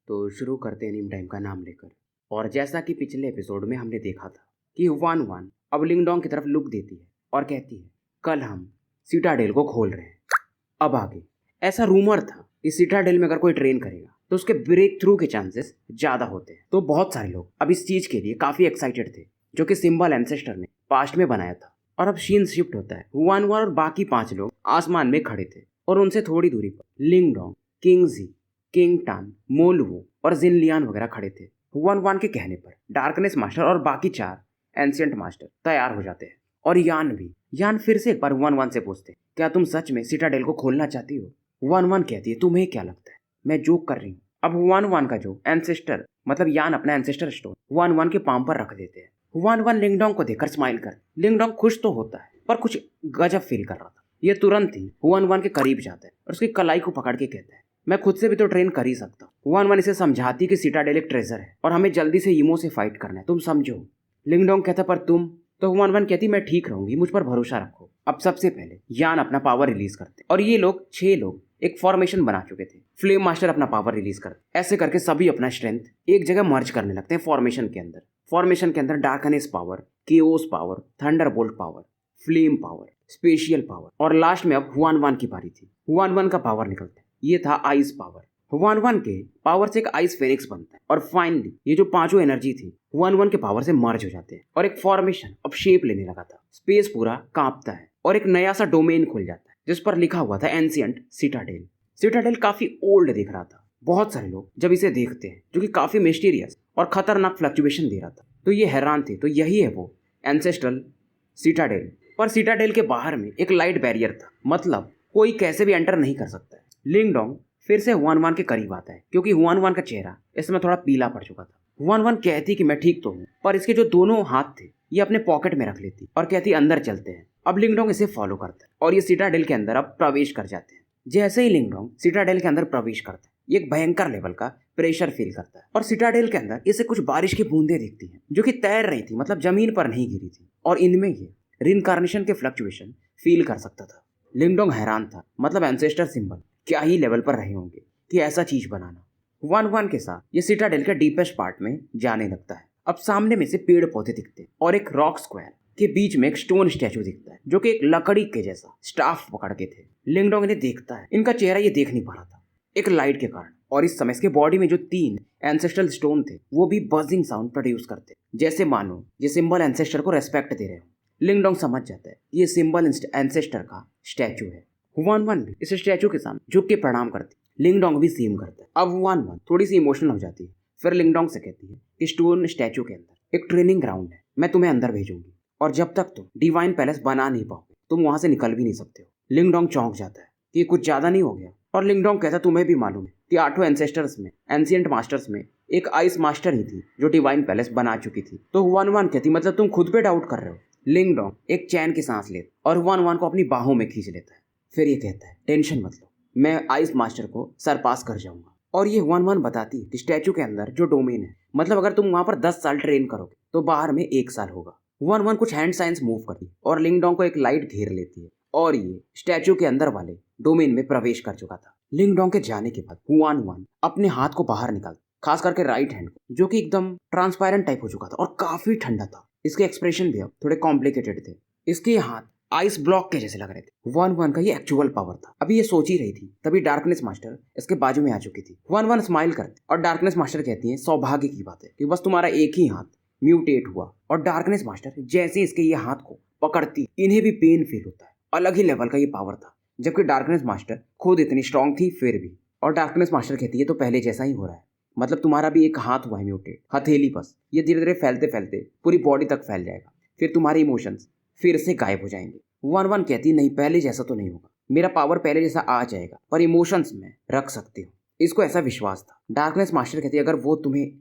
तो शुरू करते हैं नीम टाइम का नाम लेकर। और जैसा कि पिछले एपिसोड में हमने देखा था कि हुआन वान अब लिंगडोंग की तरफ लुक देती है और कहती है कल हम सिटाडेल को खोल रहे हैं। अब आगे ऐसा रूमर था कि सिटाडेल में अगर कोई ट्रेन करेगा तो उसके ब्रेक थ्रू के चांसेस ज़्यादा होते हैं। तो बहुत सारे लोग अब इस चीज़ के लिए काफ़ी एक्साइटेड थे जो कि सिंबल एंसेस्टर ने पास्ट में बनाया था। और अब सीन शिफ्ट होता है। हुआन वान और बाकी 5 लोग आसमान में खड़े थे और उनसे थोड़ी दूरी पर लिंगडोंग, किंगजी, किंग टान, मोलवो और जिनलियान वगैरह खड़े थे। हुआन वान के कहने पर डार्कनेस मास्टर और बाकी 4 एंशिएंट मास्टर तैयार हो जाते हैं और यान भी। यान फिर से एक बार हुआन वान से पूछते क्या तुम सच में सिटाडेल को खोलना चाहती हो। हुआन वान कहती है तुम्हें क्या लगता है मैं जोक कर रही हूँ। अब हुआन वान का जो एंसेस्टर मतलब यान अपना एंसेस्टर स्टोन हुआन वान के पाम पर रख देते हैं। हुआन वान लिंगडोंग को देखकर स्माइल कर। लिंगडोंग खुश तो होता है पर कुछ गजब फील कर रहा था। ये तुरंत ही हुआन वान के करीब जाता है और उसकी कलाई को पकड़ के कहता है मैं खुद से भी तो ट्रेन कर ही सकता हूँ। हुआन वान इसे समझाती कि सिटाडेल एक ट्रेजर है और हमें जल्दी से ईमो से फाइट करना है, तुम समझो। लिंगडोंग कहता पर तुम। तो हुआन वान कहती मैं ठीक रहूंगी, मुझ पर भरोसा रखो। अब सबसे पहले यान अपना पावर रिलीज करते और ये लोग 6 लोग एक फॉर्मेशन बना चुके थे। फ्लेम मास्टर अपना पावर रिलीज करते। ऐसे करके सभी अपना स्ट्रेंथ एक जगह मर्ज करने लगते हैं फॉर्मेशन के अंदर। फॉर्मेशन के अंदर darkness power, chaos power, thunderbolt power, flame power, spatial power और लास्ट में अब हुआन वान की बारी थी। हुआन वान का पावर निकलता है, ये था आइस पावर। हुआन वान के पावर से एक आइस फेनिक्स बनता है और फाइनली ये जो 5 एनर्जी थी हुआन वान के पावर से मर्ज हो जाते हैं और एक फॉर्मेशन अब शेप लेने लगा था। स्पेस पूरा कांपता है और एक नया सा डोमेन खुल जाता है जिस पर लिखा हुआ था एंशिएंट सिटाडेल। सिटाडेल काफी ओल्ड दिख रहा था। बहुत सारे लोग जब इसे देखते हैं जो कि काफी मिस्टीरियस और खतरनाक फ्लक्चुएशन दे रहा था तो ये हैरान थे। तो यही है वो एंसेस्ट्रल सिटाडेल। पर सिटाडेल के बाहर में एक लाइट बैरियर था, मतलब कोई कैसे भी एंटर नहीं कर सकता है। लिंगडोंग फिर से हुआन वान के करीब आता है क्योंकि हुआन वान का चेहरा इसमें थोड़ा पीला पड़ चुका था। हुआन वान कहती कि मैं ठीक तो हूँ, पर इसके जो दोनों हाथ थे ये अपने पॉकेट में रख लेती और कहती अंदर चलते हैं। अब लिंगडोंग इसे फॉलो करता है और ये सिटाडेल के अंदर अब प्रवेश कर जाते हैं। जैसे ही लिंगडोंग सिटाडेल के अंदर प्रवेश करता है ये एक भयंकर लेवल का प्रेशर फील करता है और सिटाडेल के अंदर इसे कुछ बारिश की बूंदें दिखती हैं जो कि तैर रही थी, मतलब जमीन पर नहीं गिरी थी और इनमें ये रिनकार्नेशन के फ्लक्चुएशन फील कर सकता था। लिंगडोंग हैरान था, मतलब एंसेस्टर सिंबल क्या ही लेवल पर रहे होंगे कि ऐसा चीज बनाना। हुआन वान के साथ ये सिटाडेल के डीपेस्ट पार्ट में जाने लगता है। अब सामने में से पेड़ पौधे दिखते हैं और एक रॉक स्क्वायर के बीच में एक स्टोन स्टैचू दिखता है जो कि एक लकड़ी के जैसा स्टाफ पकड़ के थे। लिंगडोंग इन्हें देखता है, इनका चेहरा ये देख नहीं पा रहा था एक लाइट के कारण, और इस समय इसके बॉडी में जो 3 एंसेस्ट्रल स्टोन थे वो भी बजिंग साउंड प्रोड्यूस करते, जैसे मानो ये सिंबल एंसेस्टर को रेस्पेक्ट दे रहे हो। लिंगडोंग समझ जाता है ये सिंबल एंसेस्टर का स्टैचू है। हुआन वान भी इस स्टैचू के सामने झुक के प्रणाम करती। लिंगडोंग भी सेम करता है। अब हुआन वान थोड़ी सी इमोशनल हो जाती है, फिर लिंगडोंग से कहती है कि स्टोन स्टैचू के अंदर एक ट्रेनिंग ग्राउंड है, मैं तुम्हें अंदर भेजूंगी और जब तक तुम डिवाइन पैलेस बना नहीं पाओगे तुम वहां से निकल भी नहीं सकते हो। लिंगडोंग चौंक जाता है कि कुछ ज्यादा नहीं हो गया, और लिंगडोंग कहता तुम्हें भी मालूम है कि 8 एंसेस्टर्स में एंशिएंट मास्टर्स में एक आइस मास्टर ही थी जो डिवाइन पैलेस बना चुकी थी। तो हुआन वान कहती मतलब तुम खुद पे डाउट कर रहे हो। लिंगडोंग एक चैन की सांस लेता और हुआन वान को अपनी बाहों में खींच लेता है, फिर ये कहता है टेंशन मत लो, मैं आइस मास्टर को सरपास कर जाऊंगा। और ये हुआन वान बताती है कि स्टैचू के अंदर जो डोमेन है, मतलब अगर तुम वहां पर 10 साल ट्रेन करोगे तो बाहर में 1 साल होगा। हुआन वान कुछ हैंड साइंस मूव करती है और लिंगडोंग को एक लाइट घेर लेती है और ये स्टैचू के अंदर वाले डोमेन में प्रवेश कर चुका था। लिंगडोंग के जाने के बाद हुआन वान अपने हाथ को बाहर निकालता, खास करके राइट हैंड को, जो कि एकदम ट्रांसपेरेंट टाइप हो चुका था और काफी ठंडा था। इसके एक्सप्रेशन भी अब थोड़े कॉम्प्लिकेटेड थे। इसके हाथ आइस ब्लॉक के जैसे लग रहे थे। हुआन वान का ये एक्चुअल पावर था। अभी ये सोच ही रही थी तभी डार्कनेस मास्टर इसके बाजू में आ चुकी थी। हुआन वान स्माइल करती और डार्कनेस मास्टर कहती है सौभाग्य की बात है कि बस तुम्हारा एक ही हाथ म्यूटेट हुआ। और डार्कनेस मास्टर जैसे इसके ये हाथ को पकड़ती इन्हें भी पेन फील होता है। अलग ही लेवल का ये पावर था, जबकि डार्कनेस मास्टर खुद इतनी स्ट्रांग थी फिर भी। और डार्कनेस मास्टर कहती है तो पहले जैसा ही हो रहा है, मतलब तुम्हारा भी एक हाथ हुआ है म्यूटेट, हथेली बस। ये धीरे धीरे फैलते फैलते पूरी बॉडी तक फैल जाएगा, फिर तुम्हारे इमोशंस फिर से गायब हो जाएंगे। हुआन वान कहती नहीं पहले जैसा तो नहीं होगा, मेरा पावर पहले जैसा आ जाएगा पर इमोशंस में रख सकती हूँ। इसको ऐसा विश्वास था। डार्कनेस मास्टर कहती है अगर वो तुम्हें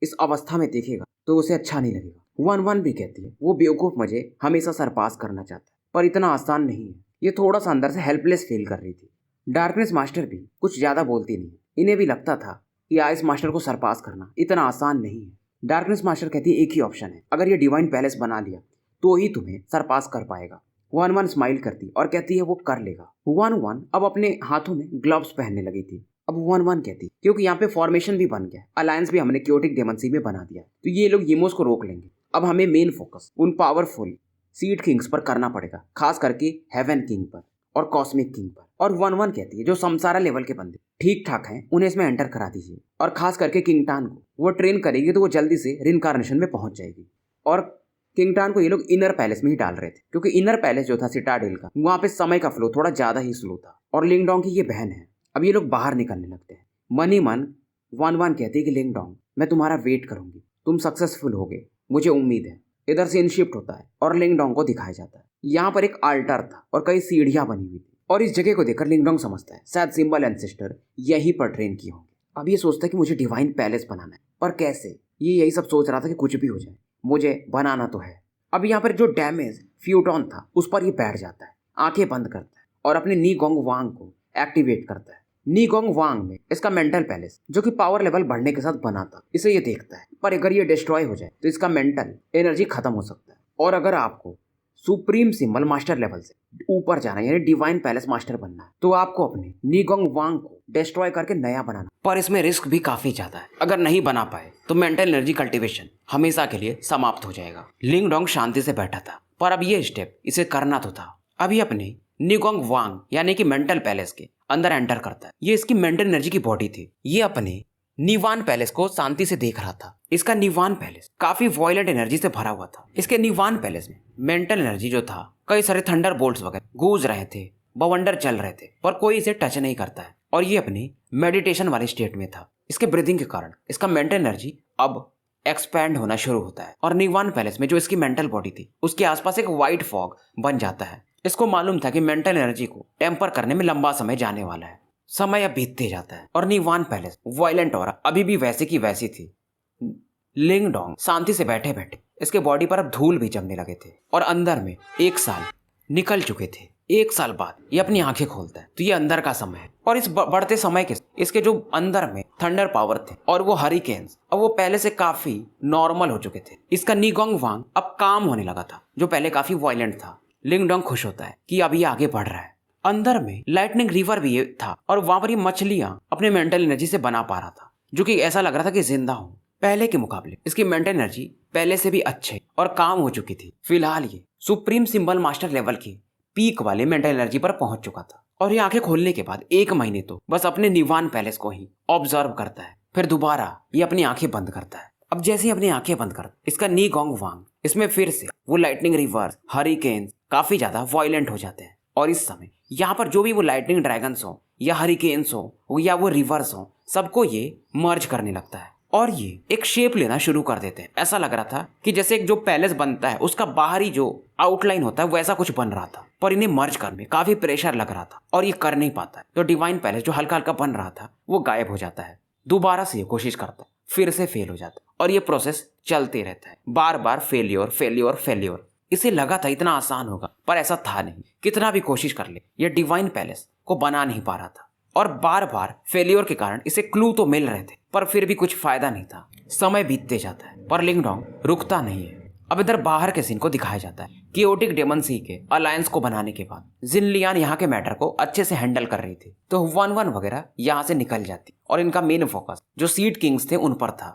इस अवस्था में देखेगा तो उसे अच्छा नहीं लगेगा। हुआन वान भी कहती है वो बेवकूफ मुझे हमेशा सरपास करना चाहता है पर इतना आसान नहीं है। ये थोड़ा सा अंदर से हेल्पलेस फील कर रही थी। डार्कनेस मास्टर भी कुछ ज्यादा बोलती नहीं, इन्हें भी लगता था कि आइस मास्टर को सरपास करना इतना आसान नहीं है। डार्कनेस मास्टर कहती है एक ही ऑप्शन है, अगर ये डिवाइन पैलेस बना लिया तो ही तुम्हें सरपास कर पाएगा। हुआन वान स्माइल करती और कहती है वो कर लेगा। हुआन वान अब अपने हाथों में ग्लव्स पहनने लगी थी अब 1-1 कहती है क्योंकि यहाँ पे फॉर्मेशन भी बन गया, अलायंस भी हमने क्योटिक डेमन सी में बना दिया, तो ये लोग यीमोस को रोक लेंगे। अब हमें मेन फोकस उन पावरफुल सीड किंग्स पर करना पड़ेगा, खास करके हेवन किंग पर और कॉस्मिक किंग पर। और 1-1 कहती है जो समसारा लेवल के बंदे ठीक ठाक हैं उन्हें इसमें एंटर करा दीजिए, और खास करके किंगटान को वो ट्रेन करेगी तो वो जल्दी से रिनकार्नेशन में पहुंच जाएगी। और किंगटान को ये लोग इनर पैलेस में ही डाल रहे थे क्योंकि इनर पैलेस जो था सिटाडेल का, वहां पे समय का फ्लो थोड़ा ज्यादा ही स्लो था, और लिंगडोंग की ये बहन है। अब ये लोग बाहर निकलने लगते हैं। मन ही मन 1-1 कहती है कि लिंगडोंग मैं तुम्हारा वेट करूंगी, तुम सक्सेसफुल होगे, मुझे उम्मीद है। इधर से इन शिफ्ट होता है और लिंगडोंग को दिखाया जाता है। यहाँ पर एक आल्टर था और कई सीढ़ियां बनी हुई थी, और इस जगह को देखकर लिंगडोंग समझता है शायद सिंबल एंसेस्टर यहीं पर ट्रेन किए होंगे। अब ये सोचता है कि मुझे डिवाइन पैलेस बनाना है, पर कैसे? ये यही सब सोच रहा था कि कुछ भी हो जाए, मुझे बनाना तो है। अब यहाँ पर जो डैमेज फ्यूटॉन था उस पर ये बैठ जाता है, आंखें बंद करता है और अपने नी गोंग वांग को एक्टिवेट करता है। नी गोंग वांग में इसका मेंटल पैलेस जो कि पावर लेवल बढ़ने के साथ बना था, इसे ये देखता है, पर अगर ये डिस्ट्रॉय हो जाए तो इसका मेंटल एनर्जी खत्म हो सकता है। और अगर आपको सुप्रीम सिंबल मास्टर लेवल से ऊपर जाना यानी डिवाइन पैलेस मास्टर बनना है तो आपको अपने नी गोंग वांग को डिस्ट्रॉय करके नया बनाना, पर इसमें रिस्क भी काफी ज्यादा है। अगर नहीं बना पाए तो मेंटल एनर्जी कल्टीवेशन हमेशा के लिए समाप्त हो जाएगा। लिंगडोंग शांति से बैठा था, पर अब ये स्टेप इसे करना तो था। अभी अपने निगोंग वांग यानी कि मेंटल पैलेस के अंदर एंटर करता है। ये इसकी मेंटल एनर्जी की बॉडी थी। ये अपने निवान पैलेस को शांति से देख रहा था। इसका निवान पैलेस काफी वॉयलेंट एनर्जी से भरा हुआ था। इसके निवान पैलेस में मेंटल एनर्जी जो था, कई सारे थंडर बोल्ट्स वगैरह गूंज रहे थे, बवंडर चल रहे थे, पर कोई इसे टच नहीं करता है। और ये अपनी मेडिटेशन वाले स्टेट में था। इसके ब्रीदिंग के कारण इसका मेंटल एनर्जी अब एक्सपैंड होना शुरू होता है, और निवान पैलेस में जो इसकी मेंटल बॉडी थी उसके आसपास एक व्हाइट फॉग बन जाता है। इसको मालूम था कि मेंटल एनर्जी को टेम्पर करने में लंबा समय जाने वाला है। समय अब बीतते जाता है और निवान पैलेस वायलेंट और अभी भी वैसे की वैसी थी। लिंगडोंग शांति से बैठे बैठे इसके बॉडी पर अब धूल भी जमने लगे थे, और अंदर में 1 साल निकल चुके थे। 1 साल बाद ये अपनी आंखें खोलता है तो ये अंदर का समय है, और इस बढ़ते समय के इसके जो अंदर में थंडर पावर थे और वो हरिकेन्स अब वो पहले से काफी नॉर्मल हो चुके थे। इसका निगोंग वांग अब काम होने लगा था जो पहले काफी वायलेंट था। लिंगडोंग खुश होता है कि अब ये आगे बढ़ रहा है। अंदर में लाइटनिंग रिवर भी था, और वहां पर ये मछलियां अपने मेंटल एनर्जी से बना पा रहा था, जो कि ऐसा लग रहा था कि जिंदा हूं। पहले के मुकाबले इसकी मेंटल एनर्जी पहले से भी अच्छे और काम हो चुकी थी। फिलहाल ये सुप्रीम सिंबल मास्टर लेवल की पीक वाले मेंटल एनर्जी पर पहुंच चुका था, और ये आंखें खोलने के बाद 1 महीने तो बस अपने निवान पैलेस को ही ऑब्जर्व करता है। फिर दोबारा ये अपनी आंखें बंद करता है। अब जैसे ही अपनी आंखें बंद कर इसका नी गोंग वांग इसमें फिर से वो लाइटनिंग रिवर्स हरिकेन्स काफी ज्यादा वायलेंट हो जाते हैं, और इस समय यहाँ पर जो भी वो लाइटनिंग ड्रैगन्स हो या हरिकेन्स हो या वो रिवर्स हो, सबको ये मर्ज करने लगता है और ये एक शेप लेना शुरू कर देते हैं। ऐसा लग रहा था कि जैसे एक जो पैलेस बनता है उसका बाहरी जो आउटलाइन होता है वैसा कुछ बन रहा था, पर इन्हें मर्ज करने में काफी प्रेशर लग रहा था और ये कर नहीं पाता है। तो डिवाइन पैलेस जो हल्का हल्का बन रहा था वो गायब हो जाता है। दोबारा से ये कोशिश करता है, फिर से फेल हो जाता है, और ये प्रोसेस चलते रहता है, बार बार फेल्योर फेल्योर फेल्योर। इसे लगा था इतना आसान होगा, पर ऐसा था नहीं। कितना भी कोशिश कर ले ये डिवाइन पैलेस को बना नहीं पा रहा था, और बार बार फेल्योर के कारण इसे क्लू तो मिल रहे थे, पर फिर भी कुछ फायदा नहीं था। समय बीतते जाता है पर लिंगडोंग रुकता नहीं है। अब इधर बाहर के सीन को दिखाया जाता है। कियोटिक डेमन सी के अलायंस को बनाने के बाद जिनलियान यहाँ के मैटर को अच्छे से हैंडल कर रही थी, तो 1-1 वगैरह यहाँ से निकल जाती और इनका मेन फोकस जो सीड किंग्स थे उन पर था।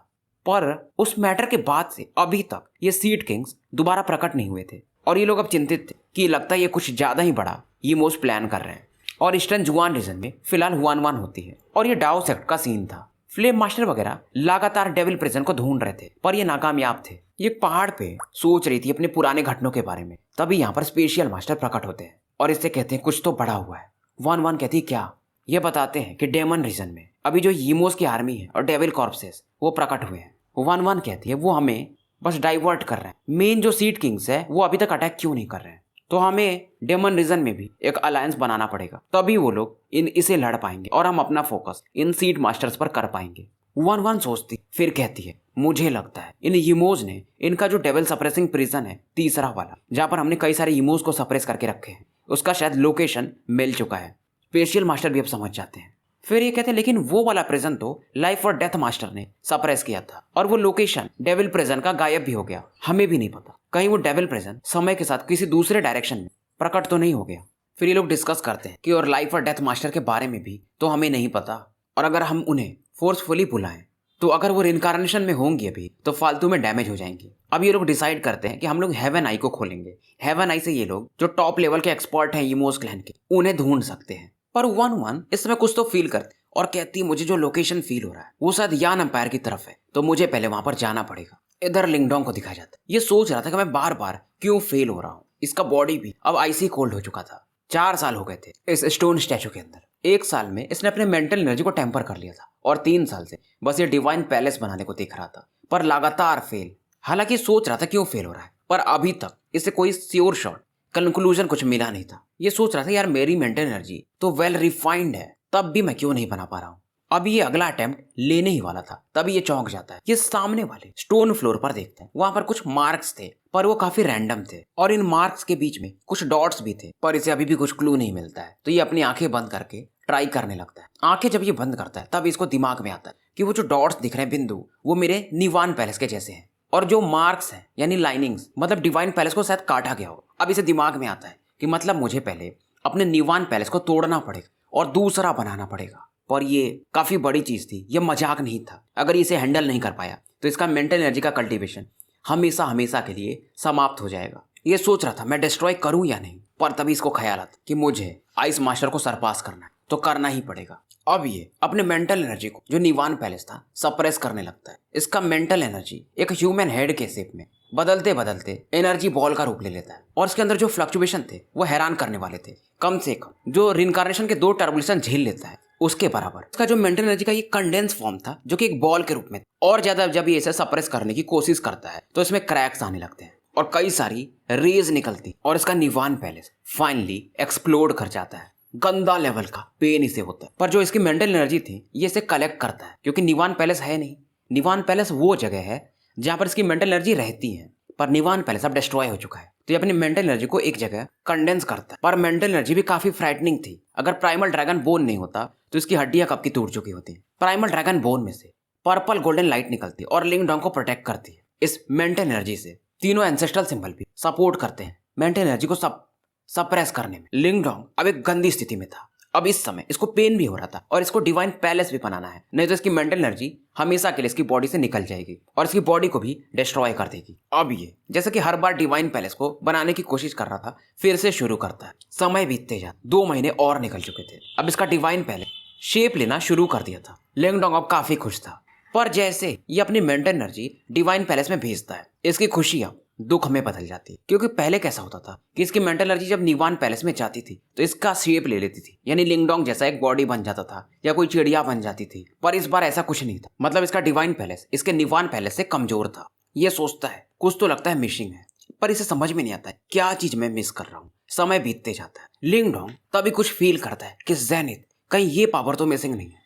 पर उस मैटर के बाद से अभी तक ये सीड किंग्स दोबारा प्रकट नहीं हुए थे, और ये लोग अब चिंतित थे कि लगता है ये कुछ ज्यादा ही बड़ा यीमोस प्लान कर रहे हैं। और ईस्टर्न जुआन रीजन में फिलहाल 1-1 होती है, और ये डाओ सेक्ट का सीन था। फ्लेम मास्टर वगैरह लगातार डेविल प्रिजन को ढूंढ रहे थे, पर ये नाकामयाब थे। ये पहाड़ पे सोच रही थी अपने पुराने घटनों के बारे में, तभी यहाँ पर स्पेशियल मास्टर प्रकट होते हैं और इससे कहते हैं कुछ तो बड़ा हुआ है। 1-1 कहती है क्या? ये बताते हैं कि डेमन रीजन में अभी जो यीमोस की आर्मी है और डेविल कॉर्प्सेस वो प्रकट हुए हैं। 1-1 कहती है वो हमें बस डाइवर्ट कर रहे हैं, मेन जो सीड किंग्स है वो अभी तक अटैक क्यों नहीं कर रहे हैं, तो हमें डेमन रीजन में भी एक अलायंस बनाना पड़ेगा, तभी वो लोग इसे लड़ पाएंगे और हम अपना फोकस इन सीड मास्टर्स पर कर पाएंगे। 1-1 सोचती फिर कहती है मुझे लगता है इन यीमोस ने इनका जो डेविल सप्रेसिंग प्रिजन है तीसरा वाला, जहां पर हमने कई सारे यीमोस को सप्रेस करके रखे हैं, उसका शायद लोकेशन मिल चुका है। स्पेशियल मास्टर भी अब समझ जाते हैं। फिर ये कहते हैं लेकिन वो वाला प्रिजन तो लाइफ और डेथ मास्टर ने सप्रेस किया था, और वो लोकेशन डेविल प्रिजन का गायब भी हो गया। हमें भी नहीं पता कहीं वो डेविल प्रिजन समय के साथ किसी दूसरे डायरेक्शन में प्रकट तो नहीं हो गया। फिर ये लोग डिस्कस करते हैं कि और लाइफ और डेथ मास्टर के बारे में भी तो हमें नहीं पता, और अगर हम उन्हें फोर्सफुली बुलाएं तो अगर वो रिनकार्नेशन में होंगी अभी तो फालतू में डैमेज हो जाएंगी। अब ये लोग डिसाइड करते हैं कि हम लोग हेवन आई को खोलेंगे। हेवन आई से ये लोग जो टॉप लेवल के एक्सपर्ट हैं इमोस क्लैन के, उन्हें ढूंढ सकते हैं। पर 1-1 इस समय कुछ तो फील करती और कहती है मुझे जो लोकेशन फील हो रहा है वो शायद यान एम्पायर की तरफ है, तो मुझे पहले वहां पर जाना पड़ेगा। इधर लिंगडोंग को दिखाया जाता है। ये सोच रहा था कि मैं बार बार क्यों फेल हो रहा हूँ। इसका बॉडी भी अब आइसी कोल्ड हो चुका था। 4 साल हो गए थे इस स्टोन स्टैचू के अंदर। 1 साल में इसने अपने मेंटल एनर्जी को टेम्पर कर लिया था और 3 साल से बस ये डिवाइन पैलेस बनाने को देख रहा था, पर लगातार फेल। हालांकि सोच रहा था क्यों फेल हो रहा है, पर अभी तक इसे कोई श्योर शॉट कंक्लूजन कुछ मिला नहीं था। ये सोच रहा था यार मेरी मेंटल एनर्जी तो वेल रिफाइंड है, तब भी मैं क्यों नहीं बना पा रहा हूँ। अब ये अगला अटेम्प्ट लेने ही वाला था, तभी ये चौंक जाता है। ये सामने वाले स्टोन फ्लोर पर देखते हैं, वहां पर कुछ मार्क्स थे पर वो काफी रैंडम थे और इन मार्क्स के बीच में कुछ डॉट्स भी थे, पर इसे अभी भी कुछ क्लू नहीं मिलता है। तो ये अपनी आंखें बंद करके ट्राई करने लगता है। आंखें जब ये बंद करता है तब इसको दिमाग में आता है कि वो जो डॉट्स दिख रहे हैं, बिंदु, वो मेरे निवान पैलेस के जैसे हैं और जो मार्क्स हैं यानी लाइनिंग्स मतलब डिवाइन पैलेस को शायद काटा गया हो। अब इसे दिमाग में आता है कि मतलब मुझे पहले अपने निवान पैलेस को तोड़ना पड़ेगा और दूसरा बनाना पड़ेगा। पर ये काफी बड़ी चीज थी, ये मजाक नहीं था। अगर इसे हैंडल नहीं कर पाया तो इसका मेंटल एनर्जी का कल्टीवेशन हमेशा हमेशा के लिए समाप्त हो जाएगा। ये सोच रहा था मैं डिस्ट्रॉय करूं या नहीं, पर तभी इसको ख्याल आता कि मुझे आइस मास्टर को सरपास करना है तो करना ही पड़ेगा। अब ये अपने मेंटल एनर्जी को जो निवान पैलेस था सप्रेस करने लगता है। इसका मेंटल एनर्जी एक ह्यूमन हेड के शेप में बदलते बदलते एनर्जी बॉल का रूप ले लेता है और इसके अंदर जो फ्लक्चुएशन थे वो हैरान करने वाले थे। कम से कम जो रिनकार्नेशन के 2 टर्बुलेशन झेल लेता है उसके बराबर इसका जो मेंटल एनर्जी का ये कंडेंस फॉर्म था जो कि एक बॉल के रूप में। और ज्यादा जब ये इसे सप्रेस करने की कोशिश करता है तो इसमें क्रैक्स आने लगते हैं और कई सारी रेज निकलती और इसका निवान पैलेस फाइनली एक्सप्लोड कर जाता है। गंदा लेवल का पेन इसे होता है, पर जो इसकी मेंटल एनर्जी थी ये इसे कलेक्ट करता है क्योंकि निवान पैलेस है नहीं। निवान पैलेस वो जगह है जहां पर इसकी मेंटल एनर्जी रहती है, पर निवान पैलेस अब डिस्ट्रॉय हो चुका है। तो ये अपनी मेंटल एनर्जी को एक जगह कंडेंस करता है। पर मेंटल एनर्जी भी काफी फ्राइटनिंग थी। अगर प्राइमल ड्रैगन बोन नहीं होता तो इसकी हड्डियां कब की टूट चुकी होती। प्राइमल ड्रैगन बोन में से पर्पल गोल्डन लाइट निकलती और लिंगडोंग को प्रोटेक्ट करती है। इस मेंटल एनर्जी से तीनों एंसेस्ट्रल सिंबल भी सपोर्ट करते हैं मेंटल एनर्जी को सप्रेस करने में। लिंगडोंग अब एक गंदी स्थिति में था। अब इस समय इसको पेन भी हो रहा था और इसको डिवाइन पैलेस भी बनाना है, नहीं तो इसकी मेंटल एनर्जी हमेशा के लिए इसकी बॉडी से निकल जाएगी और इसकी बॉडी को भी डिस्ट्रॉय कर देगी। अब ये जैसे कि हर बार डिवाइन पैलेस को बनाने की कोशिश कर रहा था फिर से शुरू करता है। समय बीतते जाते 2 महीने और निकल चुके थे। अब इसका डिवाइन पैलेस शेप लेना शुरू कर दिया था। लिंगडोंग अब काफी खुश था, पर जैसे ये अपनी मेंटल एनर्जी डिवाइन पैलेस में भेजता है इसकी खुशी अब दुख में बदल जाती है। क्योंकि पहले कैसा होता था कि इसकी मेंटल एनर्जी जब निवान पैलेस में जाती थी तो इसका शेप ले लेती थी, यानी लिंगडोंग जैसा एक बॉडी बन जाता था या कोई चिड़िया बन जाती थी। पर इस बार ऐसा कुछ नहीं था। मतलब इसका डिवाइन पैलेस इसके निवान पैलेस से कमजोर था। ये सोचता है कुछ तो लगता है मिसिंग है, पर इसे समझ में नहीं आता है क्या चीज मैं मिस कर रहा हूँ। समय बीतते जाता है। लिंगडोंग तभी कुछ फील करता है कि जेनिथ कहीं ये पावर तो मिसिंग नहीं है।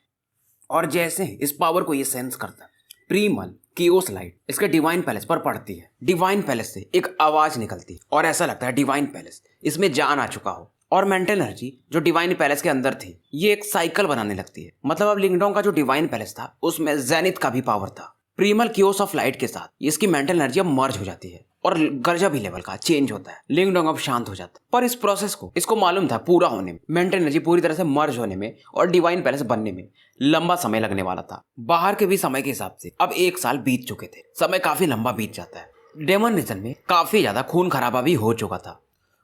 और जैसे इस पावर को ये सेंस करता है प्रीमल कियोस लाइट इसके डिवाइन पैलेस पर पड़ती है। डिवाइन पैलेस से एक आवाज निकलती है और ऐसा लगता है डिवाइन पैलेस इसमें जान आ चुका हो। और मेंटल एनर्जी जो डिवाइन पैलेस के अंदर थी ये एक साइकिल बनाने लगती है। मतलब अब लिंगडोंग का जो डिवाइन पैलेस था उसमें जेनिथ का भी पावर था। प्रीमल कियोस ऑफ लाइट के साथ इसकी मेंटल एनर्जी अब मर्ज हो जाती है और गजब ही लेवल का चेंज होता है। लिंगडोंग अब शांत हो जाता है, पर इस प्रोसेस को इसको मालूम था पूरा होने में, मेंटल एनर्जी पूरी तरह से मर्ज होने में और डिवाइन पैलेस बनने में लंबा समय लगने वाला था। बाहर के भी समय के हिसाब से अब 1 साल बीत चुके थे। समय काफी लंबा बीत जाता है। डेमन रीजन में काफी ज्यादा खून खराबा भी हो चुका था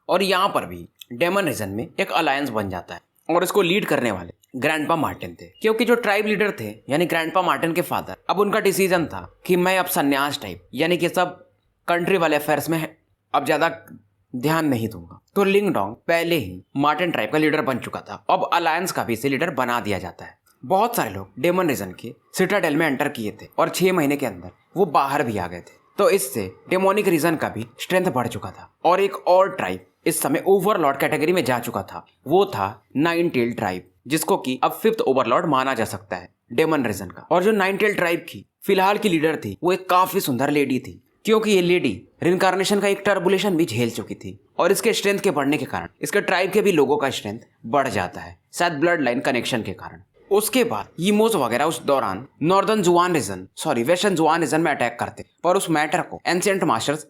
और यहाँ पर भी डेमन रीजन में एक अलायंस बन जाता है और इसको लीड करने वाले ग्रैंडपा मार्टिन थे। क्योंकि जो ट्राइब लीडर थे यानी ग्रैंडपा मार्टिन के फादर, अब उनका डिसीजन था कि मैं अब संन्यास टाइप यानी कि सब कंट्री वाले अफेयर्स में अब ज्यादा ध्यान नहीं दूंगा। तो लिंगडोंग पहले ही मार्टिन ट्राइब का लीडर बन चुका था। अब अलायंस का भी इसे लीडर बना दिया जाता है। बहुत सारे लोग डेमन रीजन के सिटाडेल में एंटर किए थे और 6 महीने के अंदर वो बाहर भी आ गए थे। तो इससे डेमोनिक रीजन का भी स्ट्रेंथ बढ़ चुका था। और एक और ट्राइब इस समय ओवरलॉर्ड कैटेगरी में जा चुका था, वो था 9 टेल ट्राइब, जिसको कि अब 5th ओवरलॉर्ड माना जा सकता है डेमन रीजन का। और जो 9 टेल ट्राइब की फिलहाल की लीडर थी वो एक काफी सुंदर लेडी थी, क्योंकि ये लेडी रिनकार्नेशन का एक टर्बुलेशन भी झेल चुकी थी और इसके स्ट्रेंथ के बढ़ने के कारण इसके ट्राइब के भी लोगों का स्ट्रेंथ बढ़ जाता है, शायद ब्लड लाइन कनेक्शन के कारण। उसके बाद यीमोस वगैरह उस दौरान नॉर्दर्न जुआन रीजन वेस्टर्न जुआन रीजन में अटैक करते, पर उस मैटर को एंशिएंट मास्टर्स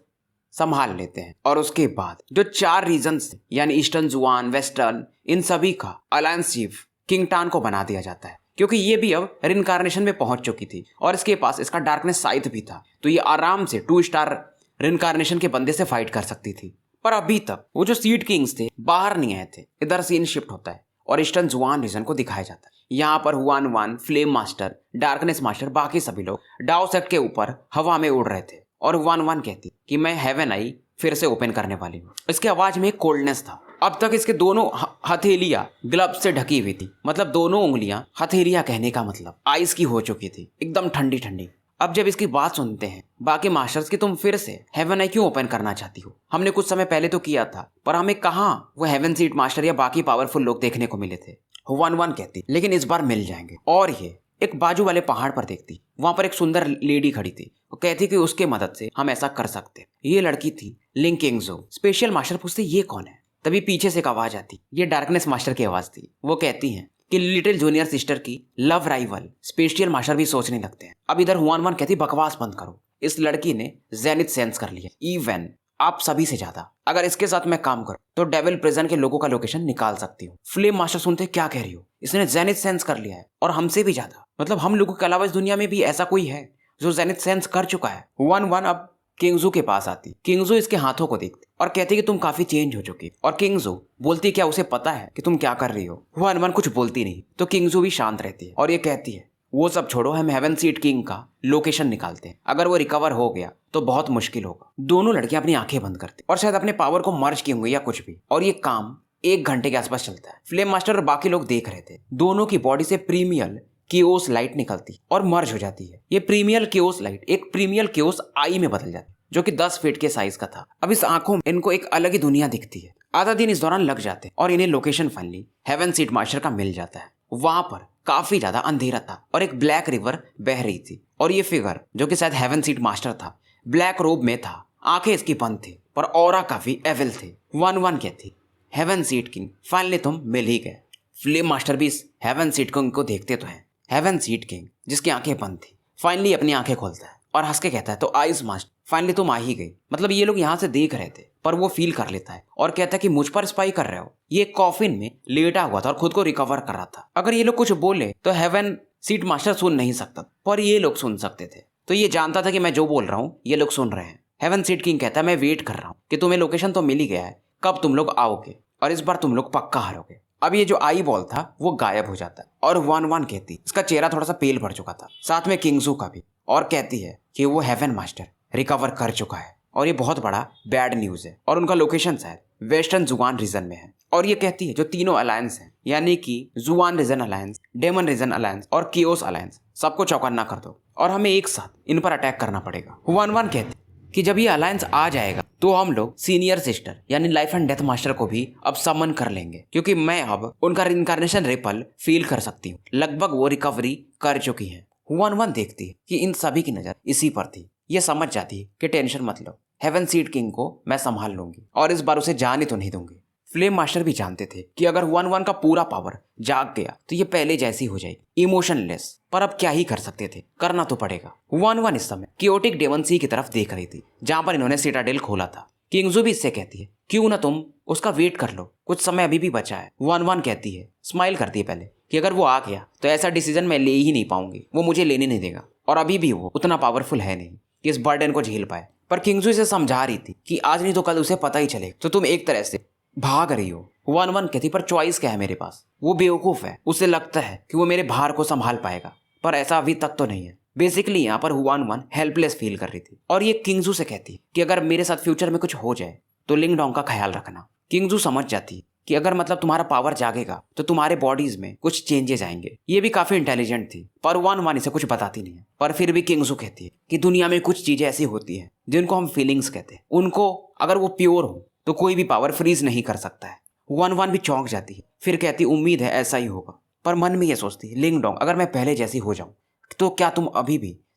संभाल लेते हैं। और उसके बाद जो 4 रीजन्स थे यानी ईस्टर्न जुआन, वेस्टर्न, इन सभी का अलायंस चीफ किंग टान को बना दिया जाता है। क्योंकि ये भी अब रिनकार्नेशन में पहुंच चुकी थी और इसके पास इसका डार्कनेस साइथ भी था, तो ये आराम से 2 स्टार रिनकार्नेशन के बंदे से फाइट कर सकती थी। पर अभी तक वो जो सीड किंग्स थे बाहर नहीं आए थे। इधर सीन शिफ्ट होता है और ईस्टर्न जुआन रीजन को दिखाया जाता है। यहाँ पर हुआन वान, फ्लेम मास्टर, डार्कनेस मास्टर, बाकी सभी लोग डाओ सेक्ट के ऊपर हवा में उड़ रहे थे और हुआन वान कहती कि मैं हेवन आई फिर से ओपन करने वाली हूँ। इसके आवाज में एक कोल्डनेस था। अब तक इसके दोनों हथेलियां ग्लव्स से ढकी हुई थी, मतलब दोनों उंगलियां हथेलियां कहने का मतलब आइस की हो चुकी थी, एकदम ठंडी ठंडी। अब जब इसकी बात सुनते हैं बाकी मास्टर्स की, तुम फिर से हेवन आई क्यों ओपन करना चाहती हो? हमने कुछ समय पहले तो किया था, पर हमें कहाँ वो हेवन सीट मास्टर या बाकी पावरफुल लोग देखने को मिले थे। हुआन वान कहती लेकिन इस बार मिल जाएंगे। और ये एक बाजू वाले पहाड़ पर देखती, वहां पर एक सुंदर लेडी खड़ी थी। वो कहती कि उसके मदद से हम ऐसा कर सकते। ये लड़की थी लिंग किंगजो। स्पेशल मास्टर पूछते ये कौन है? तभी पीछे से एक आवाज आती, ये डार्कनेस मास्टर की आवाज थी। वो कहती हैं कि लिटिल जूनियर सिस्टर की लव राइवल। स्पेशल मास्टर भी सोचने लगते हैं। अब इधर हुआन वान कहती बकवास बंद करो, इस लड़की ने जेनिथ सेंस कर लिया, इवन आप सभी से ज्यादा। अगर इसके साथ मैं काम करूं तो डेविल प्रिजन के लोगों का लोकेशन निकाल सकती हूँ। फ्लेम मास्टर सुनते क्या कह रही हो? इसने जेनिथ सेंस कर लिया है और हमसे भी ज्यादा। मतलब हम लोगों के अलावा इस दुनिया में भी ऐसा कोई है जो जेनिथ सेंस कर चुका है? हुआन वान अब किंगजू के पास आती। किंगजू इसके हाथों को देखती और कहती कि तुम काफी चेंज हो चुकी। और किंगजू बोलती क्या उसे पता है कि तुम क्या कर रही हो? हुआन वान कुछ बोलती नहीं, तो किंगजू भी शांत रहती है और ये कहती है वो सब छोड़ो, हम हेवन सीट किंग का लोकेशन निकालते हैं। अगर वो रिकवर हो गया तो बहुत मुश्किल होगा। दोनों लड़कियां अपनी आंखें बंद करती और शायद अपने पावर को मर्ज की होंगी या कुछ भी, और ये काम 1 घंटे के आसपास चलता है। फ्लेम मास्टर और बाकी लोग देख रहे थे। दोनों की बॉडी से प्रीमियल केओस लाइट निकलती और मर्ज हो जाती है। ये प्रीमियल केओस लाइट एक प्रीमियल केओस आई में बदल जाती है, जो कि 10 फीट के साइज का था। अब इस आंखों में इनको एक अलग ही दुनिया दिखती है। आधा दिन इस दौरान लग जाते और इन्हें location finally heaven seat master का मिल जाता है। वहां पर काफी ज्यादा अंधेरा था और एक ब्लैक रिवर बह रही थी और ये फिगर जो कि शायद हेवन सीट मास्टर था ब्लैक रोब में था। आंखें इसकी बंद थी पर ऑरा काफी एविल थे। वन वन कहती हेवन सीट किंग फाइनली तुम मिल ही गए। फ्लेम मास्टर भी इस हेवन सीट किंग को देखते तो हैं। हेवन सीट किंग जिसकी आंखें बंद थी फाइनली अपनी आंखें खोलता है और हंस के कहता है तो आइस मास्टर फाइनली तुम आ ही गई। मतलब ये लोग यहाँ से देख रहे थे पर वो फील कर लेता है और कहता है कि मुझ पर स्पाई कर रहे हो। ये कॉफिन में लेटा हुआ था और खुद को रिकवर कर रहा था। अगर ये लोग कुछ बोले तो हेवन सीट मास्टर सुन नहीं सकता, पर ये लोग सुन सकते थे। तो ये जानता था कि मैं जो बोल रहा हूँ ये लोग सुन रहे हैं। हेवन सीट किंग कहता है मैं वेट कर रहा हूँ कि तुम्हें लोकेशन तो मिल ही गया है, कब तुम लोग आओगे और इस बार तुम लोग पक्का हारोगे। अब ये जो आई बॉल था वो गायब हो जाता है और वन वन कहती इसका चेहरा थोड़ा सा पेल पड़ चुका था, साथ में किंगजू का भी, और कहती है कि वो हेवन मास्टर रिकवर कर चुका है और ये बहुत बड़ा बैड न्यूज है और उनका लोकेशन शायद वेस्टर्न जुआन रीजन में है। और ये कहती है जो तीनों अलायंस हैं यानी कि Juan region alliance, demon region alliance और कियोस अलायंस सबको चौकन्ना कर दो और हमें एक साथ इन पर अटैक करना पड़ेगा। वन वन कहती कि जब ये अलायंस आ जाएगा तो हम लोग सीनियर सिस्टर यानी लाइफ एंड डेथ मास्टर को भी अब समन कर लेंगे, क्योंकि मैं अब उनका रिइंकार्नेशन रिपल फील कर सकती हूँ। लगभग वो रिकवरी कर चुकी है। वन वन देखती है कि इन सभी की नजर इसी पर थी। ये समझ जाती है कि टेंशन मत लो, हेवन सीट किंग को मैं संभाल लूंगी और इस बार उसे जाने तो नहीं दूंगी। फ्लेम मास्टर भी जानते थे कि अगर वन वन का पूरा पावर जाग गया तो ये पहले जैसी हो जाएगी, इमोशनलेस। पर अब क्या ही कर सकते थे, करना तो पड़ेगा। वन वन इस समय कियोटिक डेमन सी की तरफ देख रही थी जहां पर इन्होंने सिटाडेल खोला था। किंगजू भी इससे कहती है क्यों ना तुम उसका वेट कर लो, कुछ समय अभी भी बचा है। वन वन कहती है, स्माइल करती है पहले, कि अगर वो आ गया तो ऐसा डिसीजन मैं ले ही नहीं पाऊंगी, वो मुझे लेने नहीं देगा और अभी भी वो उतना पावरफुल है नहीं कि इस बर्डन को झेल पाए। पर किंगजू इसे समझा रही थी कि आज नहीं तो कल उसे पता ही चलेगा, तो तुम एक तरह से भाग रही हो। वन वन कहती पर चॉइस क्या है मेरे पास? वो बेवकूफ है, उसे लगता है कि वो मेरे भार को संभाल पाएगा, पर ऐसा अभी तक तो नहीं है। बेसिकली यहाँ पर हुआन वन हेल्पलेस फील कर रही थी और ये किंगजू से कहती कि अगर मेरे साथ फ्यूचर में कुछ हो जाए तो लिंग डोंग का ख्याल रखना। किंगजू समझ जाती कि अगर मतलब तुम्हारा पावर जागेगा तो तुम्हारे बॉडीज में कुछ चेंजेस आएंगे। ये भी काफी इंटेलिजेंट थी पर वन वन इसे कुछ बताती नहीं है। पर फिर भी किंगजू कहती है कि दुनिया में कुछ चीजें ऐसी होती हैं जिनको हम फीलिंग्स कहते हैं, उनको अगर वो प्योर हो तो कोई भी पावर फ्रीज नहीं कर सकता है। वन वन भी चौंक जाती है, फिर कहती उम्मीद है ऐसा ही होगा। पर मन में ये सोचती है लिंग डोंग अगर मैं पहले जैसी हो जाऊं तो क्या तुम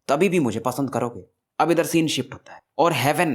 तभी भी मुझे पसंद करोगे? अब इधर सीन शिफ्ट होता है और हेवन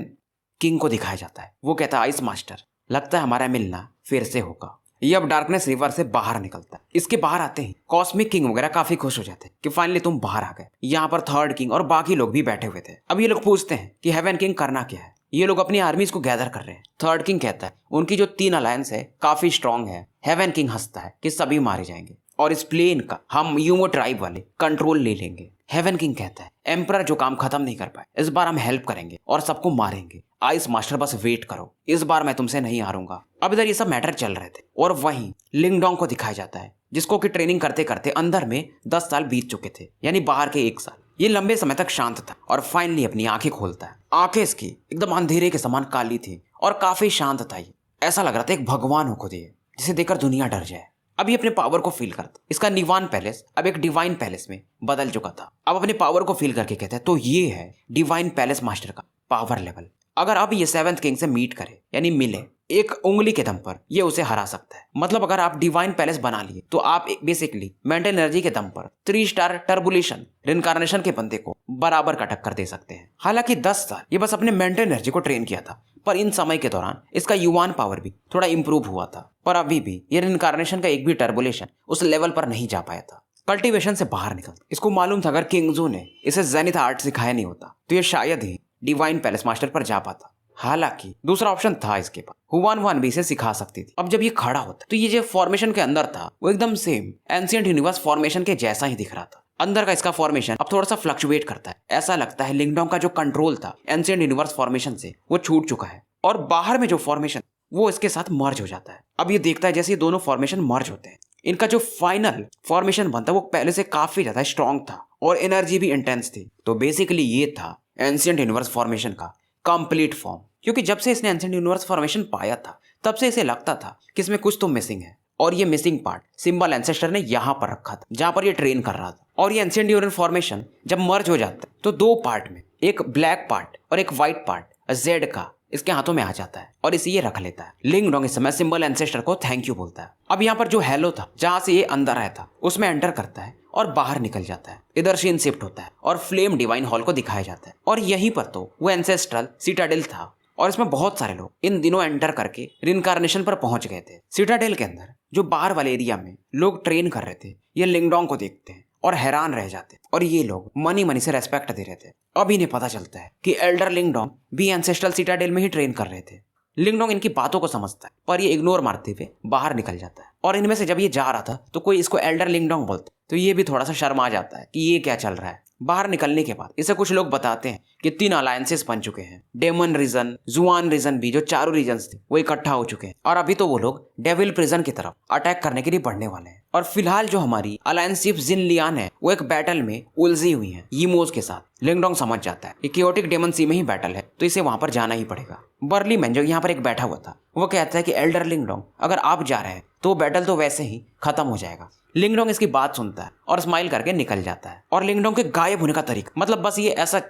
किंग को दिखाया जाता है। वो कहता है आइस मास्टर, लगता है हमारा मिलना फिर से होगा। ये अब डार्कनेस रिवर से बाहर निकलता है। इसके बाहर आते ही कॉस्मिक किंग वगैरह काफी खुश हो जाते हैं कि फाइनली तुम बाहर आ गए। यहाँ पर थर्ड किंग और बाकी लोग भी बैठे हुए थे। अब ये लोग पूछते हैं कि हेवन किंग करना क्या है। ये लोग अपनी आर्मीज को गैदर कर रहे हैं। थर्ड किंग कहता है उनकी जो 3 अलायंस है काफी स्ट्रांग है। हेवन किंग हंसता है कि सभी मारे जाएंगे और इस प्लेन का हम यूमो ट्राइब वाले कंट्रोल ले लेंगे। हेवन किंग कहता है एम्परर जो काम खत्म नहीं कर पाए, इस बार हम हेल्प करेंगे और सबको मारेंगे। आइस मास्टर बस वेट करो, इस बार मैं तुमसे नहीं हारूंगा। अब इधर ये सब मैटर चल रहे थे और वहीं लिंगडोंग को दिखाया जाता है, जिसको कि ट्रेनिंग करते करते अंदर में 10 साल बीत चुके थे, यानी बाहर के 1 साल। ये लंबे समय तक शांत था और फाइनली अपनी आंखें खोलता है। आंखें इसकी एकदम अंधेरे के समान काली थी और काफी शांत था। ये ऐसा लग रहा था एक भगवान हो खुद ये, जिसे देखकर दुनिया डर जाए। अब ये अपने पावर को फील करता। इसका निवान पैलेस अब एक डिवाइन पैलेस में बदल चुका था। अब अपने पावर को फील करके कहता है तो ये है डिवाइन पैलेस मास्टर का पावर लेवल। अगर अब ये 7th किंग से मीट करे यानी मिले, एक उंगली के दम पर ये उसे हरा सकता है। मतलब अगर आप डिवाइन पैलेस बना लिए तो आप बेसिकली मेंटल एनर्जी के दम पर 3 स्टार टर्बुलेशन रिनकार्नेशन के बंदे को बराबर का टक्कर दे सकते हैं। हालांकि 10 साल ये बस अपने मेंटल एनर्जी को ट्रेन किया था, पर इन समय के दौरान इसका युवान पावर भी थोड़ा इंप्रूव हुआ था। पर अभी भी ये रिनकार्नेशन का एक भी टर्बुलेशन उस लेवल पर नहीं जा पाया था। कल्टीवेशन से बाहर निकल इसको मालूम था अगर किंगजू ने इसे जेनिथ आर्ट सिखाया नहीं होता तो ये शायद ही डिवाइन पैलेस मास्टर पर जा पाता। हालांकि दूसरा ऑप्शन था इसके पास, हुआन भी इसे सिखा सकती थी। अब जब ये खड़ा होता तो ये जो फॉर्मेशन के अंदर था वो एकदम सेम एंशिएंट यूनिवर्स फॉर्मेशन के जैसा ही दिख रहा था। अंदर का इसका फॉर्मेशन अब थोड़ा सा फ्लक्चुएट करता है। ऐसा लगता है लिंगडोंग का जो कंट्रोल था एंशिएंट यूनिवर्स फॉर्मेशन से वो छूट चुका है और बाहर में जो फॉर्मेशन वो इसके साथ मर्ज हो जाता है। अब ये देखता है जैसे ये दोनों फॉर्मेशन मर्ज होते हैं, इनका जो फाइनल फॉर्मेशन बनता है वो पहले से काफी ज्यादा स्ट्रॉन्ग था और एनर्जी भी इंटेंस थी। तो बेसिकली ये था एंशिएंट यूनिवर्स फॉर्मेशन का कंप्लीट फॉर्म। क्योंकि जब से इसने एंशिएंट यूनिवर्स फॉर्मेशन पाया था तब से इसे लगता था कि इसमें कुछ तो मिसिंग है और ये मिसिंग पार्ट सिंबल एंसेस्टर ने यहाँ पर रखा था जहाँ पर ये ट्रेन कर रहा था। और ये एंशिएंट यूनिवर्स फॉर्मेशन जब मर्ज हो जाता है तो 2 पार्ट में, एक ब्लैक पार्ट और एक व्हाइट पार्ट जेड का इसके हाथों में आ जाता है और इसे ये रख लेता है। लिंगडोंग इस समय सिंबल एंसेस्टर को थैंक यू बोलता है। अब यहाँ पर जो हेलो था जहाँ से ये अंदर आया था उसमें एंटर करता है और बाहर निकल जाता है। इधर सीन शिफ्ट होता है और फ्लेम डिवाइन हॉल को दिखाया जाता है और यहीं पर तो वो एंसेस्ट्रल सिटाडेल था और इसमें बहुत सारे लोग इन दिनों एंटर करके रिनकार्नेशन पर पहुंच गए थे। सिटाडेल के अंदर जो बाहर वाले एरिया में लोग ट्रेन कर रहे थे ये लिंगडोंग को देखते हैं और हैरान रह जाते हैं और ये लोग मनी से रेस्पेक्ट दे रहे थे। अब इन्हें पता चलता है कि एल्डर लिंगडोंग भी एंसेस्ट्रल सिटाडेल में ही ट्रेन कर रहे थे। लिंगडोंग इनकी बातों को समझता है पर ये इग्नोर मारते हुए बाहर निकल जाता है और इनमें से जब ये जा रहा था तो कोई इसको एल्डर लिंगडोंग बोलता तो ये भी थोड़ा सा शर्मा जाता है कि ये क्या चल रहा है। बाहर निकलने के बाद इसे कुछ लोग बताते हैं कि 3 अलायंसेस बन चुके हैं। डेमन रीजन, जुआन रीजन भी जो चारों रीजन्स थे वो इकट्ठा हो चुके हैं और अभी तो वो लोग डेविल प्रिजन की तरफ अटैक करने के लिए बढ़ने वाले हैं। और फिलहाल जो हमारी अलायंस चीफ जिन लियान है वो एक बैटल में उलझी हुई है यीमोस के साथ। लिंगडोंग समझ जाता है कि कियोटिक डेमन सी में ही बैटल है तो इसे वहां पर जाना ही पड़ेगा। बर्ली मैन जो यहाँ पर एक बैठा हुआ था वो कहता है कि एल्डर लिंगडोंग अगर आप जा रहे हैं तो बैटल तो वैसे ही खत्म हो जाएगा। लिंगडोंग इसकी बात सुनता है और स्माइल करके निकल जाता है और लिंगडोंग के गायब होने का तरीका मतलब बस ये ऐसा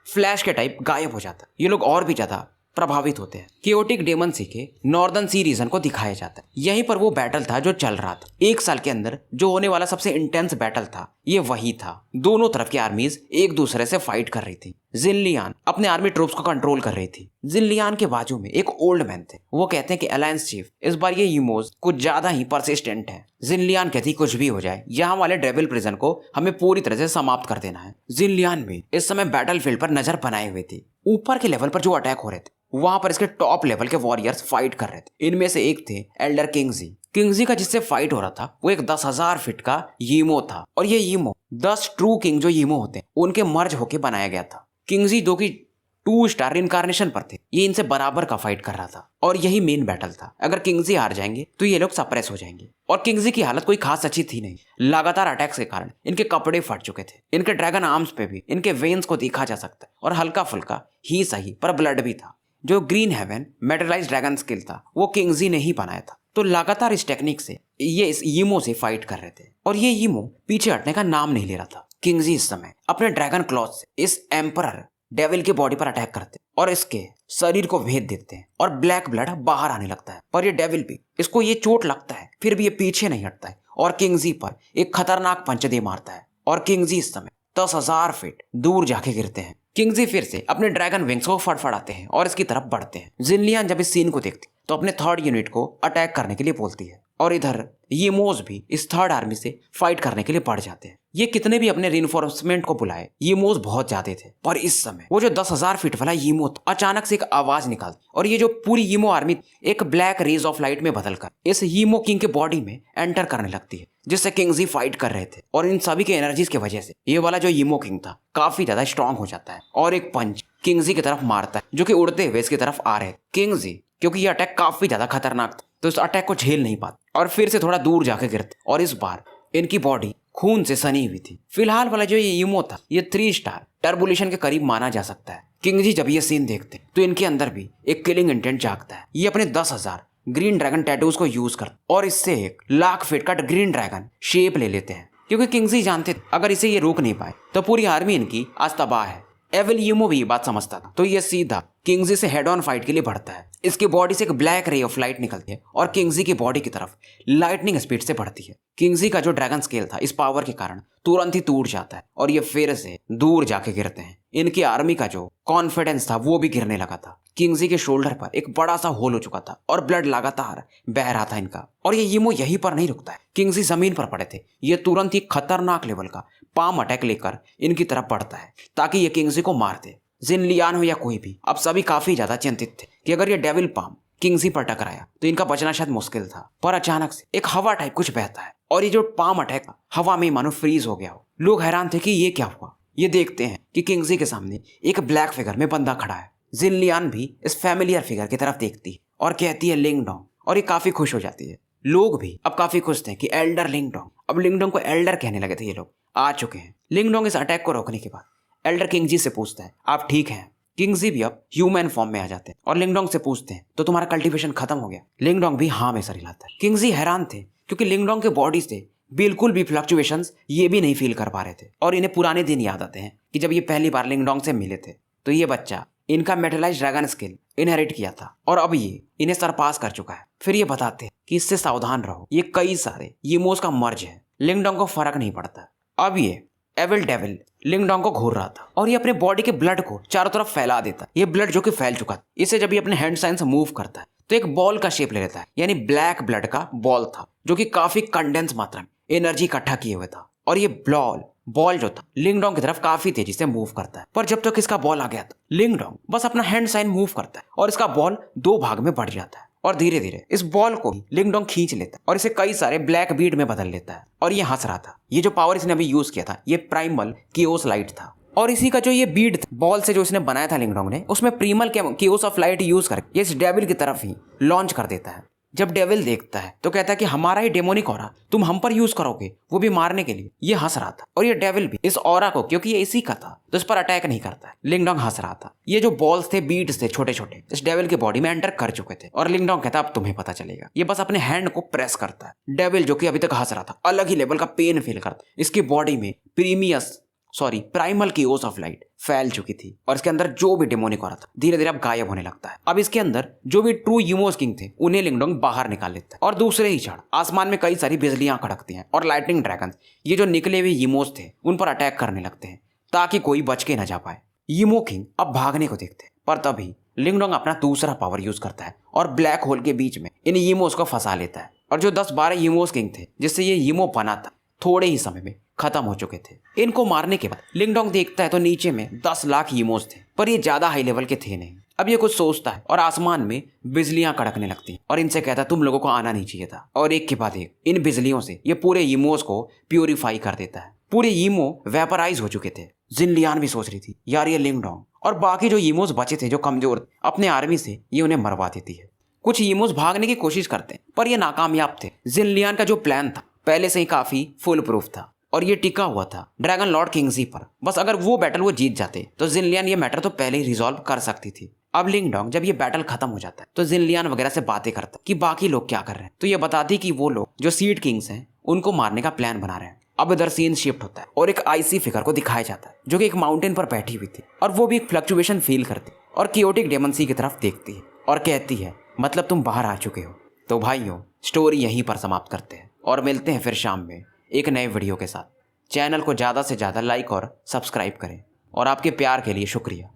फ्लैश के टाइप गायब हो जाता है। ये लोग और भी ज्यादा प्रभावित होते हैं। कियोटिक डेमन सी के नॉर्दर्न सी रीजन को दिखाया जाता है। यहीं पर वो बैटल था जो चल रहा था। 1 साल के अंदर जो होने वाला सबसे इंटेंस बैटल था ये वही था। दोनों तरफ की आर्मीज एक दूसरे से फाइट कर रही थी। जिनलियान अपने आर्मी ट्रूप्स को कंट्रोल कर रही थी। जिनलियान के बाजू में एक ओल्ड मैन थे। वो कहते हैं कि अलायंस चीफ इस बार ये यूमोस कुछ ज्यादा ही परसिस्टेंट है। जिनलियान कहती कुछ भी हो जाए यहाँ वाले डेविल प्रिजन को हमें पूरी तरह से समाप्त कर देना है। जिनलियान भी इस समय बैटल फील्ड पर नजर बनाए हुए थी। ऊपर के लेवल पर जो अटैक हो रहे थे वहां पर इसके टॉप लेवल के वॉरियर्स फाइट कर रहे थे। इनमें से एक थे एल्डर किंगजी। किंगजी का जिससे फाइट हो रहा था वो एक 10,000 फीट का यीमो था और ये यीमो 10 ट्रू किंग जो यीमो होते हैं उनके मर्ज होके बनाया गया था। किंगजी 2 की 2 स्टार इनकार्नेशन पर थे। ये इनसे बराबर का फाइट कर रहा था और यही मेन बैटल था। अगर किंगजी हार जाएंगे तो ये लोग सप्रेस हो जाएंगे और किंगजी की हालत कोई खास अच्छी थी नहीं। लगातार अटैक्स के कारण इनके कपड़े फट चुके थे। इनके ड्रैगन आर्म्स पे भी इनके वेन्स को देखा जा सकता है और हल्का फुल्का ही सही पर ब्लड भी था। जो green heaven metallize dragon skill था वो किंगजी ने ही बनाया था। तो लगातार इस टेक्निक से ये इस यीमो से फाइट कर रहे थे और ये यीमो पीछे हटने का नाम नहीं ले रहा था। किंगजी इस समय अपने ड्रैगन क्लॉथ से इस एम्परर डेविल के बॉडी पर अटैक करते और इसके शरीर को भेद देते हैं और ब्लैक ब्लड बाहर आने लगता है। पर ये डेविल भी इसको ये चोट लगता है फिर भी ये पीछे नहीं हटता है और किंगजी पर एक खतरनाक पंच दे मारता है और किंगजी इस समय 10,000 फीट दूर जाके गिरते हैं। किंगजी फिर से अपने ड्रैगन विंग्स को फड़फड़ाते हैं और इसकी तरफ बढ़ते हैं। जिनलियान जब इस सीन को देखती तो अपने 3rd यूनिट को अटैक करने के लिए बोलती है और इधर यीमोस भी इस 3rd आर्मी से फाइट करने के लिए बढ़ जाते हैं। ये कितने भी अपने रिइंफोर्समेंट को बुलाए यीमोस बहुत ज्यादा थे। पर इस समय वो जो 10,000 फीट वाला यीमो अचानक से एक आवाज निकालती और ये जो पूरी यीमो आर्मी एक ब्लैक रेज ऑफ लाइट में बदलकर इस यीमो किंग के बॉडी में एंटर करने लगती है। जिससे किंगजी फाइट कर रहे थे। और इन सभी के एनर्जीज की वजह से ये वाला जो ईमो किंग था काफी ज्यादा स्ट्रांग हो जाता है और एक पंच किंगजी की तरफ मारता है जो कि उड़ते हुए इसकी तरफ आ रहे थे। किंगजी क्योंकि ये अटैक काफी ज्यादा खतरनाक था तो इस अटैक को झेल नहीं पाते और फिर से थोड़ा दूर जाके गिरते और इस बार इनकी बॉडी खून से सनी हुई थी। फिलहाल वाला जो ये ईमो था ये 3 स्टार टर्बुलेशन के करीब माना जा सकता है। किंगजी जब ये सीन देखते तो इनके अंदर भी एक किलिंग इंटेंट जागता है। ये अपने 10,000 ग्रीन ड्रैगन टैटूज को यूज करते और इससे 1,00,000 फीट का ग्रीन ड्रैगन शेप ले लेते हैं क्योंकि किंगजी जानते थे अगर इसे ये रोक नहीं पाए तो पूरी आर्मी इनकी आज तबाह है। एविल ईमो भी ये बात समझता था तो ये सीधा किंगजी से हेड ऑन फाइट के लिए बढ़ता है। इसकी बॉडी से एक ब्लैक रे ऑफ लाइट निकलती है और किंगजी की बॉडी की तरफ लाइटनिंग स्पीड से बढ़ती है। किंगजी का जो ड्रैगन स्केल था इस पावर के कारण तुरंत ही टूट जाता है और ये फिर से दूर जाके गिरते हैं। इनकी आर्मी का जो कॉन्फिडेंस था वो भी गिरने लगा था। किंगजी के शोल्डर पर एक बड़ा सा होल हो चुका था और ब्लड लगातार बह रहा था इनका। और ये ईमो यहीं पर नहीं रुकता है। किंगजी जमीन पर पड़े थे। ये तुरंत ही खतरनाक लेवल का पाम अटैक लेकर इनकी तरफ बढ़ता है ताकि ये किंगजी को मार दे। जिन लियान हो या कोई भी अब सभी काफी ज्यादा चिंतित थे कि अगर ये डेविल पाम किंगजी पर टकराया तो इनका बचना शायद मुश्किल था। पर अचानक से एक हवा टाइप कुछ बहता है और ये जो पाम अटैक हवा में मानो फ्रीज हो गया हो। लोग हैरान थे कि ये क्या हुआ। ये देखते हैं कि किंगजी के सामने एक ब्लैक फिगर में बंदा खड़ा है। जिन लियान भी इस फैमिलियर फिगर की तरफ देखती है और कहती है लिंगडोंग और ये काफी खुश हो जाती है। लोग भी अब काफी खुश थे कि एल्डर लिंगडोंग, अब लिंगडोंग को एल्डर कहने लगे थे, ये लोग आ चुके हैं। लिंगडोंग इस अटैक को रोकने के बाद एल्डर किंगजी से पूछता है आप ठीक हैं। किंगजी भी अब ह्यूमन फॉर्म में आ जाते हैं और लिंगडोंग से पूछते हैं तो तुम्हारा कल्टीवेशन खत्म हो गया। लिंगडोंग भी हाँ में सर हिलाता है। किंगजी हैरान थे क्योंकि लिंगडोंग के बॉडी से बिल्कुल भी फ्लक्चुएशंस ये भी नहीं फील कर पा रहे थे और इन्हें पुराने दिन याद आते हैं कि जब ये पहली बार लिंगडोंग से मिले थे तो ये बच्चा इनका मेटलाइज ड्रैगन स्किल इनहेरिट किया था और अब ये इन्हें सरपास कर चुका है। फिर ये बताते हैं कि इससे सावधान रहो, ये कई सारे ईमोस का मर्ज है। लिंगडोंग को फर्क नहीं पड़ता। अब ये एविल डेविल लिंगडोंग को घूर रहा था और ये अपने बॉडी के ब्लड को चारों तरफ फैला देता है। ये ब्लड जो कि फैल चुका था इसे जब ये अपने हैंड साइन से मूव करता है तो एक बॉल का शेप ले लेता है, यानी ब्लैक ब्लड का बॉल था जो कि काफी कंडेंस मात्रा में एनर्जी इकट्ठा किए हुए था। और ये बॉल जो था लिंगडोंग की तरफ काफी तेजी से मूव करता है। पर जब तक इसका बॉल आ गया था लिंगडोंग बस अपना हैंड साइन मूव करता है और इसका बॉल 2 भाग में बढ़ जाता है और धीरे धीरे इस बॉल को लिंगडोंग खींच लेता है और इसे कई सारे ब्लैक बीड में बदल लेता है। और ये हंस रहा था। ये जो पावर इसने अभी यूज किया था ये प्राइमल कियोस लाइट था और इसी का जो ये बीड था बॉल से जो इसने बनाया था लिंगडोंग ने उसमें प्रीमल कियोस ऑफ लाइट यूज करके ये इस डेविल की तरफ ही लॉन्च कर देता है। जब डेविल देखता है तो कहता है कि हमारा ही डेमोनिक ऑरा तुम हम पर यूज करोगे, वो भी मारने के लिए। ये हंस रहा था और ये डेविल भी इस ऑरा को क्योंकि ये इसी का था तो इस पर अटैक नहीं करता है। लिंगडोंग हंस रहा था। ये जो बॉल्स थे बीड्स थे छोटे छोटे इस डेविल की बॉडी में एंटर कर चुके थे और लिंगडोंग कहता अब तुम्हें पता चलेगा। ये बस अपने हैंड को प्रेस करता है। डेविल जो कि अभी तक हंस रहा था अलग ही लेवल का पेन फील करता है। इसकी बॉडी में प्राइमल कियोस ऑफ लाइट फैल चुकी थी और इसके अंदर जो भी डेमोनिक ऑरा था धीरे धीरे अब गायब होने लगता है। अब इसके अंदर जो भी ट्रू ईमोस किंग थे उन्हें लिंगडोंग बाहर निकाल लेता है और दूसरे ही क्षण आसमान में कई सारी बिजलियां कड़कती हैं और लाइटनिंग ड्रैगन ये जो निकले हुए ईमोस थे उन पर अटैक करने लगते हैं ताकि कोई बच के न जा पाए। ईमो किंग अब भागने को देखते हैं पर तभी लिंगडोंग अपना दूसरा पावर यूज करता है और ब्लैक होल के बीच में इन ईमोस को फंसा लेता है और जो 10-12 ईमोस किंग थे जिससे ये ईमो बना था थोड़े ही समय में खत्म हो चुके थे। इनको मारने के बाद लिंगडोंग देखता है तो नीचे में 10 लाख ईमोस थे पर ये ज्यादा हाई लेवल के थे नहीं। अब ये कुछ सोचता है और आसमान में बिजलियां कड़कने लगती हैं और इनसे कहता है तुम लोगों को आना नहीं चाहिए था और एक के बाद एक इन बिजलियों से ये पूरे ईमोस को प्यूरिफाई कर देता है। पूरे ईमो वेपराइज हो चुके थे। जिन लियान भी सोच रही थी यार ये लिंगडोंग और बाकी जो ईमोस बचे थे जो कमजोर अपने आर्मी से ये उन्हें मरवा देती है। कुछ ईमोस भागने की कोशिश करते हैं पर ये नाकामयाब थे। जिन लियान का जो प्लान था पहले से ही काफी फुल प्रूफ था और ये टिका हुआ था ड्रैगन लॉर्ड किंगजी पर। बस अगर वो बैटल वो जीत जाते तो जिनलियान ये मैटर तो पहले ही रिजॉल्व कर सकती थी। अब लिंगडोंग जब ये बैटल खत्म हो जाता है तो जिनलियान वगैरह से बातें करता है कि बाकी लोग क्या कर रहे हैं तो ये बताती कि वो लोग जो सीड किंग्स हैं उनको मारने का प्लान बना रहे हैं। अब इधर सीन शिफ्ट होता है और एक आईसी फिगर को दिखाया जाता है जो कि एक माउंटेन पर बैठी हुई थी और वो भी एक फ्लक्चुएशन फील करती और कियोटिक डेमन सी की तरफ देखती है और कहती है मतलब तुम बाहर आ चुके हो। तो भाइयों स्टोरी यहीं पर समाप्त करते हैं और मिलते हैं फिर शाम में एक नए वीडियो के साथ। चैनल को ज़्यादा से ज़्यादा लाइक और सब्सक्राइब करें और आपके प्यार के लिए शुक्रिया।